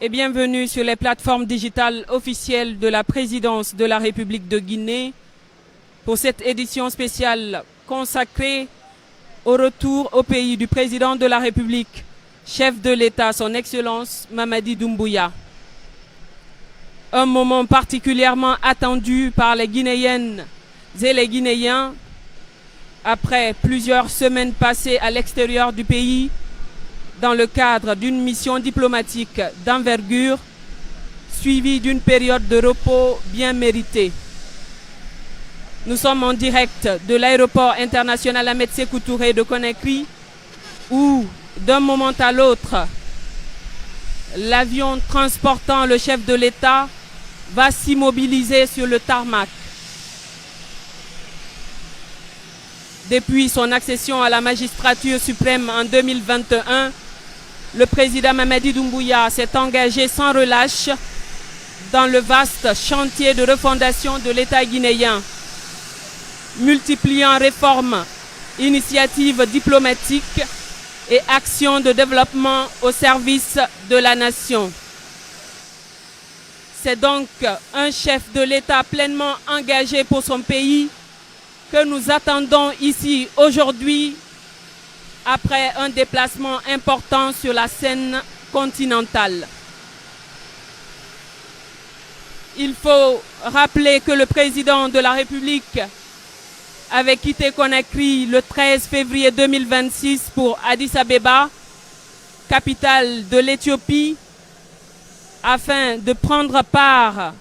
et bienvenue sur les plateformes digitales officielles de la présidence de la République de Guinée pour cette édition spéciale consacrée au retour au pays du président de la République, chef de l'État, son Excellence Mamadi Doumbouya. Un moment particulièrement attendu par les Guinéennes et les Guinéens après plusieurs semaines passées à l'extérieur du pays dans le cadre d'une mission diplomatique d'envergure suivie d'une période de repos bien méritée. Nous sommes en direct de l'aéroport international Ahmed Sékou Touré de Conakry où, d'un moment à l'autre, l'avion transportant le chef de l'État va s'immobiliser sur le tarmac. Depuis son accession à la magistrature suprême en 2021, le président Mamadi Doumbouya s'est engagé sans relâche dans le vaste chantier de refondation de l'État guinéen, multipliant réformes, initiatives diplomatiques et actions de développement au service de la nation. C'est donc un chef de l'État pleinement engagé pour son pays que nous attendons ici aujourd'hui après un déplacement important sur la scène continentale. Il faut rappeler que le président de la République avait quitté Conakry le 13 février 2026 pour Addis Abeba, capitale de l'Éthiopie, afin de prendre part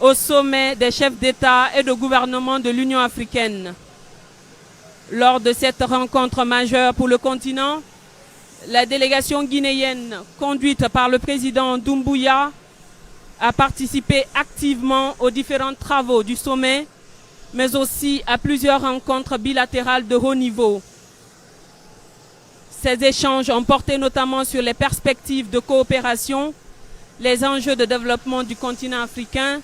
au sommet des chefs d'État et de gouvernement de l'Union africaine. Lors de cette rencontre majeure pour le continent, la délégation guinéenne, conduite par le président Doumbouya, a participé activement aux différents travaux du sommet, mais aussi à plusieurs rencontres bilatérales de haut niveau. Ces échanges ont porté notamment sur les perspectives de coopération, les enjeux de développement du continent africain,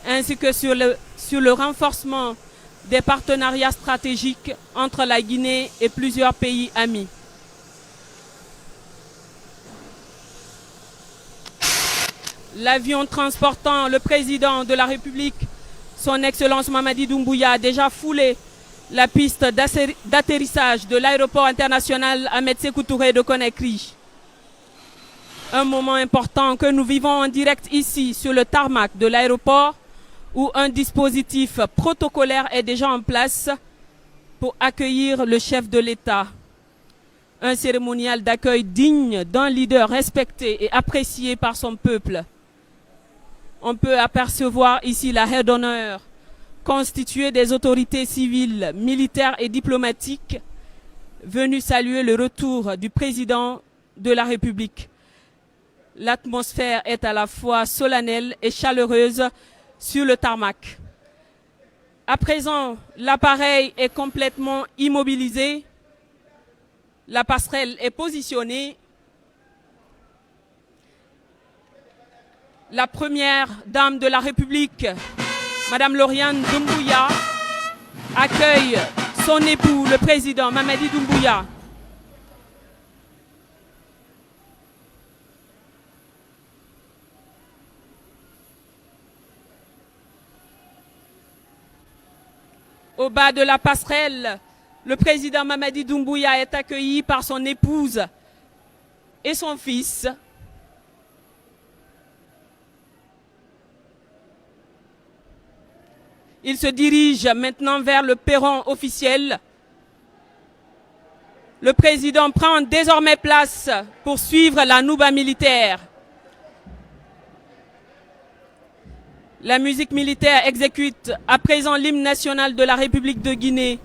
ainsi que sur le renforcement des partenariats stratégiques entre la Guinée et plusieurs pays amis. L'avion transportant le président de la République, son Excellence Mamadi Doumbouya, a déjà foulé la piste d'atterrissage de l'aéroport international Ahmed Sékou Touré de Conakry. Un moment important que nous vivons en direct ici sur le tarmac de l'aéroport où un dispositif protocolaire est déjà en place pour accueillir le chef de l'État. Un cérémonial d'accueil digne d'un leader respecté et apprécié par son peuple. On peut apercevoir ici la haie d'honneur constituée des autorités civiles, militaires et diplomatiques venues saluer le retour du président de la République. L'atmosphère est à la fois solennelle et chaleureuse sur le tarmac. À présent, l'appareil est complètement immobilisé. La passerelle est positionnée. La première dame de la République, Madame Lauriane Doumbouya, accueille son époux, le président Mamadi Doumbouya. Au bas de la passerelle, le président Mamadi Doumbouya est accueilli par son épouse et son fils. Il se dirige maintenant vers le perron officiel. Le président prend désormais place pour suivre la nouba militaire. La musique militaire exécute à présent l'hymne national de la République de Guinée,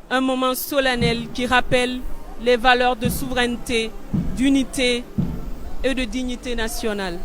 un moment solennel qui rappelle les valeurs de souveraineté, d'unité et de dignité nationale.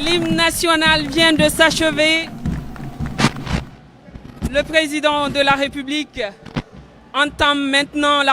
L'hymne national vient de s'achever. Le président de la République entame maintenant la